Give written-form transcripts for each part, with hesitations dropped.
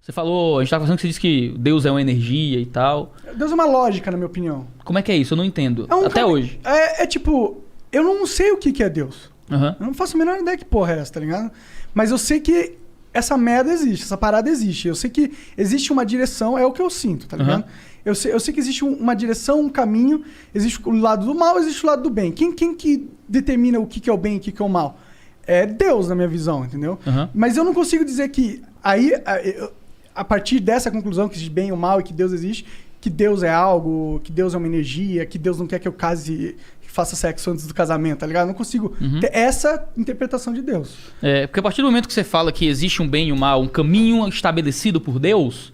Você falou, a gente tava falando que você disse que Deus é uma energia e tal. Deus é uma lógica, na minha opinião. Como é que é isso? Eu não entendo. Até hoje. Tipo, eu não sei o que é Deus. Uhum. Eu não faço a menor ideia que porra é essa, tá ligado? Mas eu sei que essa merda existe, essa parada existe. Eu sei que existe uma direção, é o que eu sinto, tá ligado? Eu sei que existe uma direção, um caminho, existe o lado do mal, existe o lado do bem. Quem que determina o que é o bem e o que é o mal? É Deus, na minha visão, entendeu? Mas eu não consigo dizer que aí, a partir dessa conclusão que existe bem ou mal e que Deus existe, que Deus é algo, que Deus é uma energia, que Deus não quer que eu case, que faça sexo antes do casamento, tá ligado? Eu não consigo ter essa interpretação de Deus. Porque a partir do momento que você fala que existe um bem e um mal, um caminho estabelecido por Deus,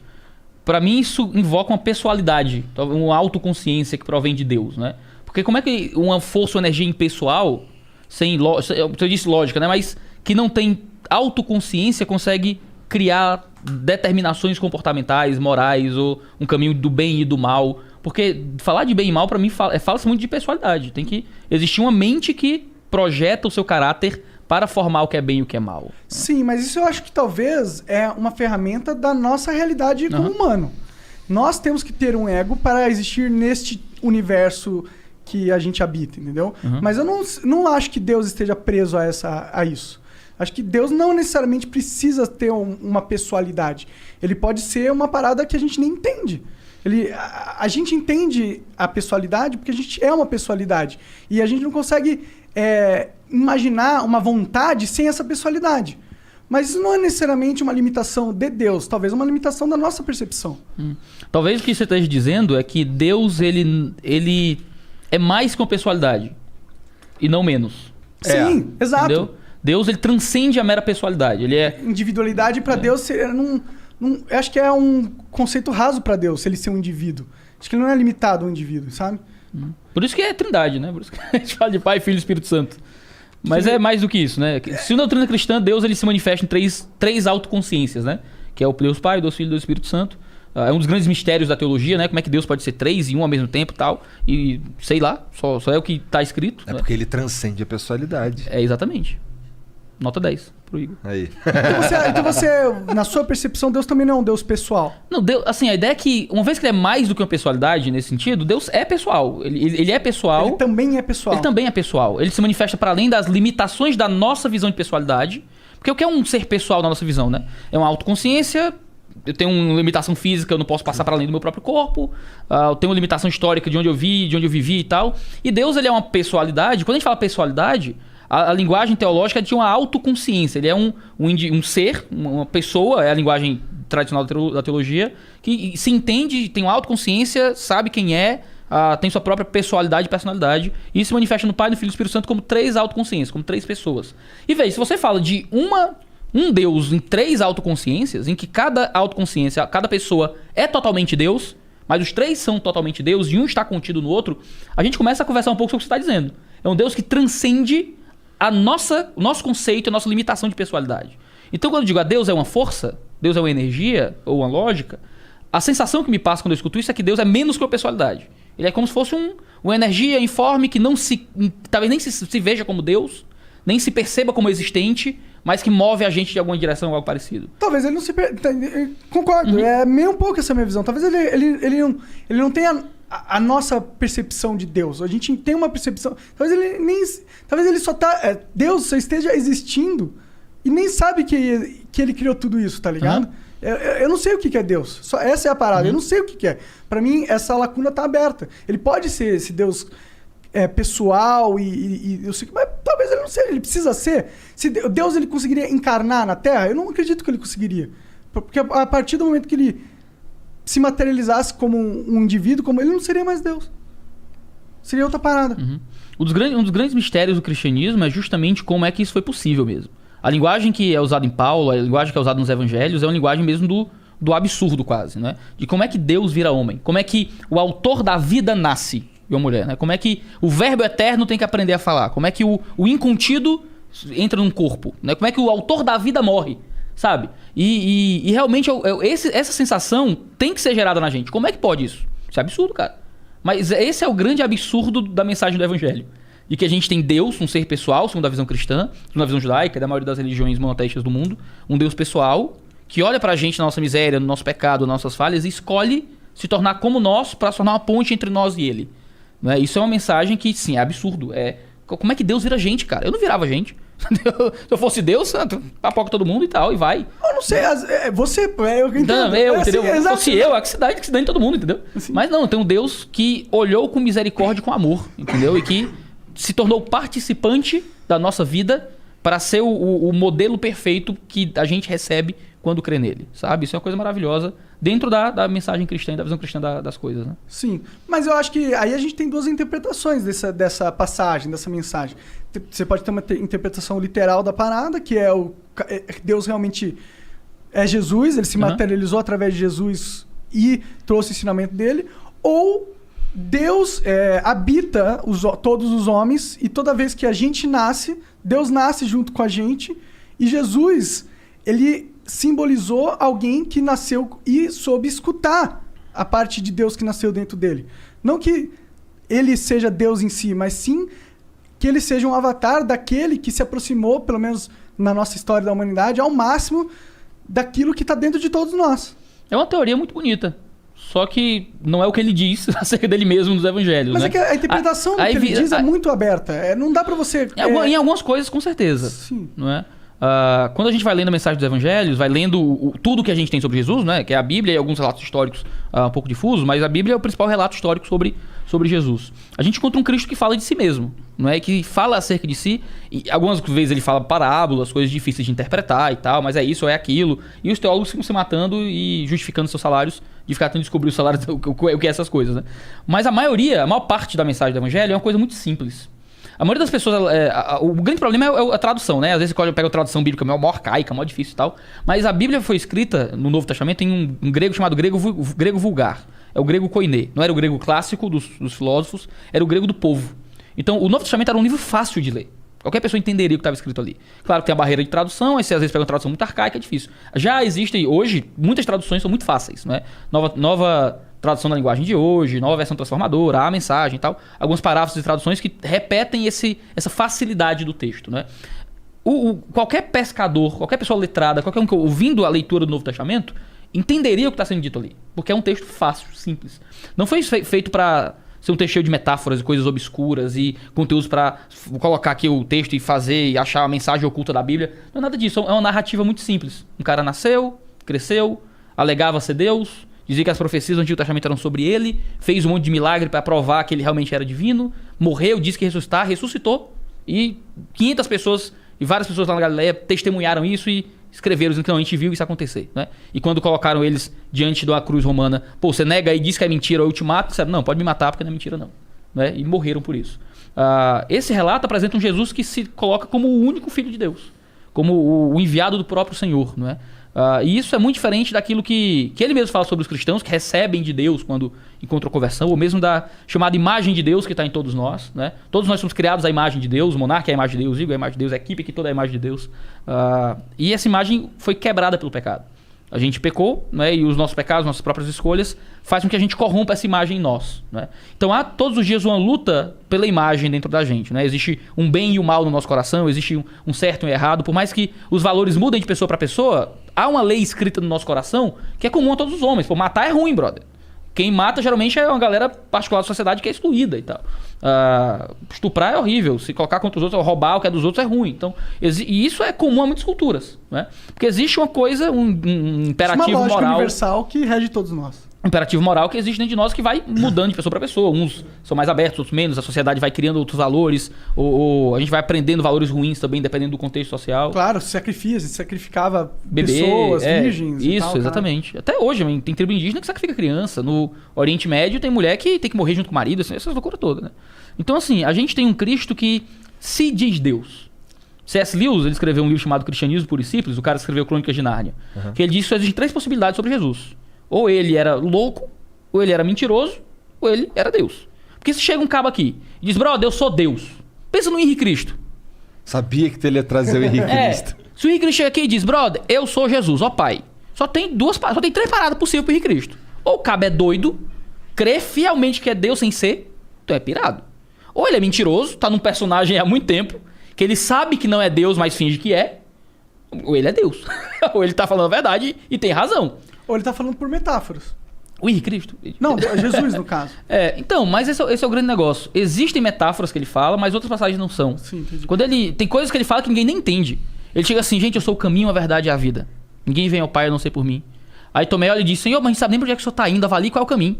pra mim isso invoca uma pessoalidade, uma autoconsciência que provém de Deus, né? Porque como é que uma força ou energia impessoal, eu disse lógica, né? Mas que não tem autoconsciência consegue criar determinações comportamentais, morais, ou um caminho do bem e do mal. Porque falar de bem e mal, pra mim, fala-se muito de pessoalidade. Tem que existir uma mente que projeta o seu caráter para formar o que é bem e o que é mal. Sim, mas isso eu acho que talvez é uma ferramenta da nossa realidade como humano. Nós temos que ter um ego para existir neste universo que a gente habita, entendeu? Mas eu não acho que Deus esteja preso a isso. Acho que Deus não necessariamente precisa ter uma pessoalidade. Ele pode ser uma parada que a gente nem entende. A gente entende a pessoalidade porque a gente é uma pessoalidade. E a gente não consegue imaginar uma vontade sem essa pessoalidade. Mas isso não é necessariamente uma limitação de Deus. Talvez uma limitação da nossa percepção. Talvez o que você esteja dizendo é que Deus ele é mais que uma pessoalidade. E não menos. Sim, exato. Entendeu? Deus, ele transcende a mera pessoalidade. Ele é... Individualidade para Deus, eu acho que é um conceito raso para Deus, ele ser um indivíduo. Acho que ele não é limitado a um indivíduo, sabe? Por isso que é trindade, né? Por isso que a gente fala de Pai, Filho e Espírito Santo. Mas é mais do que isso, né? Se na doutrina cristã, Deus ele se manifesta em três autoconsciências, né? Que é o Deus Pai, Deus Filho e Deus Espírito Santo. É um dos grandes mistérios da teologia, né? Como é que Deus pode ser três em um ao mesmo tempo e tal. E sei lá, só é o que está escrito. É porque ele transcende a pessoalidade. É, exatamente. Nota 10 pro Igor. Aí. Então você, na sua percepção, Deus também não é um Deus pessoal. Não, Deus, assim, a ideia é que, uma vez que ele é mais do que uma pessoalidade nesse sentido, Deus é pessoal. Ele é pessoal. Ele também é pessoal. Ele também é pessoal. Ele se manifesta para além das limitações da nossa visão de pessoalidade. Porque o que é um ser pessoal na nossa visão, né? É uma autoconsciência. Eu tenho uma limitação física, eu não posso passar para além do meu próprio corpo. Eu tenho uma limitação histórica de onde eu vivi e tal. E Deus, ele é uma pessoalidade. Quando a gente fala pessoalidade, a linguagem teológica é de uma autoconsciência. Ele é um ser, uma pessoa, é a linguagem tradicional da teologia, que se entende, tem uma autoconsciência, sabe quem é, tem sua própria pessoalidade e personalidade. E isso se manifesta no Pai, no Filho e no Espírito Santo como três autoconsciências, como três pessoas. E veja, se você fala de um Deus em três autoconsciências, em que cada autoconsciência, cada pessoa é totalmente Deus, mas os três são totalmente Deus e um está contido no outro, a gente começa a conversar um pouco sobre o que você está dizendo. É um Deus que transcende o nosso conceito, a nossa limitação de pessoalidade. Então, quando eu digo a Deus é uma força, Deus é uma energia ou uma lógica, a sensação que me passa quando eu escuto isso é que Deus é menos que uma pessoalidade. Ele é como se fosse uma energia informe que talvez nem se veja como Deus, nem se perceba como existente, mas que move a gente de alguma direção ou algo parecido. Talvez ele não se... Concordo, é meio um pouco essa minha visão. Talvez ele não tenha a nossa percepção de Deus. A gente tem uma percepção... Talvez ele só tá... Deus só esteja existindo e nem sabe que ele criou tudo isso, tá ligado? Eu não sei o que é Deus. Essa é a parada. Eu não sei o que é. Pra mim, essa lacuna tá aberta. Ele pode ser esse Deus... pessoal e eu sei que, mas talvez ele não seja, ele precisa ser. Se Deus ele conseguiria encarnar na Terra, eu não acredito que ele conseguiria. Porque a partir do momento que ele se materializasse como um indivíduo, como ele não seria mais Deus. Seria outra parada. Um dos grandes mistérios do cristianismo é justamente como é que isso foi possível mesmo. A linguagem que é usada em Paulo, a linguagem que é usada nos evangelhos, é uma linguagem mesmo do absurdo quase, né? De como é que Deus vira homem. Como é que o autor da vida nasce. Uma mulher, né? Como é que o verbo eterno tem que aprender a falar? Como é que o incontido entra num corpo? Né? Como é que o autor da vida morre? Sabe? E realmente essa sensação tem que ser gerada na gente. Como é que pode isso? Isso é absurdo, cara. Mas esse é o grande absurdo da mensagem do evangelho. De que a gente tem Deus, um ser pessoal, segundo a visão cristã, segundo a visão judaica, da maioria das religiões monoteístas do mundo, um Deus pessoal que olha pra gente na nossa miséria, no nosso pecado, nas nossas falhas, e escolhe se tornar como nós para se tornar uma ponte entre nós e ele. Né? Isso é uma mensagem que, sim, é absurdo. Como é que Deus vira gente, cara? Eu não virava gente. Se eu fosse Deus, papoca todo mundo e tal, e vai. Eu não sei, você... Eu entendo. Não, eu, entendeu? Assim, Se fosse eu, que se dane todo mundo, entendeu? Assim. Mas não, tem um Deus que olhou com misericórdia e com amor, entendeu? E que se tornou participante da nossa vida para ser o modelo perfeito que a gente recebe quando crê nele, sabe? Isso é uma coisa maravilhosa dentro da mensagem cristã, da visão cristã das coisas, né? Sim, mas eu acho que aí a gente tem duas interpretações dessa passagem, dessa mensagem. Você pode ter uma interpretação literal da parada, que é Deus realmente é Jesus, ele se materializou através de Jesus e trouxe o ensinamento dele, ou Deus habita todos os homens e toda vez que a gente nasce, Deus nasce junto com a gente e Jesus, ele simbolizou alguém que nasceu e soube escutar a parte de Deus que nasceu dentro dele. Não que ele seja Deus em si, mas sim que ele seja um avatar daquele que se aproximou, pelo menos na nossa história da humanidade, ao máximo daquilo que está dentro de todos nós. É uma teoria muito bonita. Só que não é o que ele diz acerca dele mesmo nos evangelhos, mas né? É que a interpretação do que ele diz é muito aberta. Não dá pra você... Em algumas coisas, com certeza. Sim. Não é? Quando a gente vai lendo a mensagem dos evangelhos, vai lendo tudo que a gente tem sobre Jesus, né? Que é a Bíblia e alguns relatos históricos um pouco difusos, mas a Bíblia é o principal relato histórico sobre Jesus. A gente encontra um Cristo que fala de si mesmo, não é? Que fala acerca de si, e algumas vezes ele fala parábolas, coisas difíceis de interpretar e tal, mas é isso ou é aquilo, e os teólogos ficam se matando e justificando seus salários, de ficar tentando descobrir o salário, o que é essas coisas, né? Mas a maior parte da mensagem do evangelho é uma coisa muito simples. A maioria das pessoas, o grande problema é a tradução, né? Às vezes você pega a tradução bíblica mó arcaica, mó difícil e tal. Mas a Bíblia foi escrita no Novo Testamento em um grego chamado grego vulgar. É o grego koiné. Não era o grego clássico dos filósofos, era o grego do povo. Então o Novo Testamento era um livro fácil de ler. Qualquer pessoa entenderia o que estava escrito ali. Claro que tem a barreira de tradução, aí você às vezes pega uma tradução muito arcaica, é difícil. Já existem hoje, muitas traduções são muito fáceis, né? Nova tradução da linguagem de hoje, nova versão transformadora, a mensagem e tal. Alguns parágrafos de traduções que repetem essa facilidade do texto, né? Qualquer pescador, qualquer pessoa letrada, qualquer um que ouvindo a leitura do Novo Testamento, entenderia o que está sendo dito ali. Porque é um texto fácil, simples. Não foi feito para ser um texto cheio de metáforas e coisas obscuras e conteúdos para colocar aqui o texto e fazer e achar a mensagem oculta da Bíblia. Não é nada disso, é uma narrativa muito simples. Um cara nasceu, cresceu, alegava ser Deus, dizia que as profecias do Antigo Testamento eram sobre ele, fez um monte de milagre para provar que ele realmente era divino, morreu, disse que ia ressuscitar, ressuscitou, e 500 pessoas e várias pessoas lá na Galileia testemunharam isso e escreveram dizendo que não, a gente viu isso acontecer, né? E quando colocaram eles diante de uma cruz romana, você nega e diz que é mentira, ou eu te mato, disseram, não, pode me matar porque não é mentira não, né? E morreram por isso. Esse relato apresenta um Jesus que se coloca como o único Filho de Deus, como o enviado do próprio Senhor, não é? E isso é muito diferente daquilo que ele mesmo fala sobre os cristãos que recebem de Deus quando encontram conversão, ou mesmo da chamada imagem de Deus que está em todos nós, né? Todos nós somos criados à imagem de Deus, o monarca é a imagem de Deus, o Igor é a imagem de Deus, a equipe aqui toda é a imagem de Deus. E essa imagem foi quebrada pelo pecado. A gente pecou, né? E os nossos pecados, nossas próprias escolhas, fazem com que a gente corrompa essa imagem em nós, né? Então há todos os dias uma luta pela imagem dentro da gente, né? Existe um bem e o mal no nosso coração, existe um certo e um errado. Por mais que os valores mudem de pessoa para pessoa, há uma lei escrita no nosso coração que é comum a todos os homens. Pô, matar é ruim, brother. Quem mata geralmente é uma galera particular da sociedade que é excluída e tal. Estuprar é horrível. Se colocar contra os outros, roubar o que é dos outros é ruim. Então, e isso é comum a muitas culturas, né? Porque existe uma coisa, um imperativo uma lógica moral universal que rege todos nós. Imperativo moral que existe dentro de nós que vai mudando de pessoa para pessoa. Uns são mais abertos, outros menos. A sociedade vai criando outros valores. Ou a gente vai aprendendo valores ruins também, dependendo do contexto social. Claro, se sacrificava pessoas, virgens e tal. Isso, exatamente. Cara. Até hoje, tem tribo indígena que sacrifica criança. No Oriente Médio tem mulher que tem que morrer junto com o marido. Assim, essas loucuras todas, né? Então, assim, a gente tem um Cristo que se diz Deus. C.S. Lewis, ele escreveu um livro chamado Cristianismo Puro e Simples. O cara escreveu Crônicas de Nárnia. Que ele diz que só existem 3 possibilidades sobre Jesus. Ou ele era louco, ou ele era mentiroso, ou ele era Deus. Porque se chega um cabo aqui e diz, brother, eu sou Deus. Pensa no Henrique Cristo. Sabia que ele ia trazer o Henrique Cristo. Se o Henrique Cristo chega aqui e diz, brother, eu sou Jesus, ó pai. Só tem 3 paradas possíveis pro Henrique Cristo. Ou o cabo é doido, crê fielmente que é Deus sem ser, então é pirado. Ou ele é mentiroso, tá num personagem há muito tempo, que ele sabe que não é Deus, mas finge que é. Ou ele é Deus. Ou ele tá falando a verdade e tem razão. Ou ele tá falando por metáforas. O Henrique Cristo. Não, Jesus, no caso. Então, mas esse é o grande negócio. Existem metáforas que ele fala, mas outras passagens não são. Sim, entendi. Quando ele tem coisas que ele fala que ninguém nem entende. Ele chega assim, gente, eu sou o caminho, a verdade e a vida. Ninguém vem ao Pai a não ser por mim. Aí Tomé olha e diz, Senhor, mas a gente sabe nem pra onde é que o senhor tá indo, avalie qual é o caminho.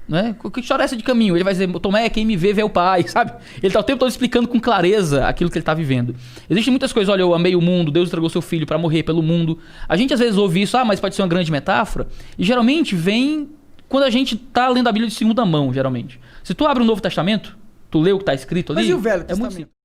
Né? Que história é essa de caminho? Ele vai dizer, Tomé, quem me vê o Pai, sabe? Ele tá o tempo todo explicando com clareza aquilo que ele tá vivendo. Existem muitas coisas, olha, eu amei o mundo, Deus entregou seu filho pra morrer pelo mundo. A gente às vezes ouve isso, mas pode ser uma grande metáfora. E geralmente vem quando a gente tá lendo a Bíblia de segunda mão, geralmente. Se tu abre o Novo Testamento, tu lê o que tá escrito ali... Mas e o Velho é muito Testamento?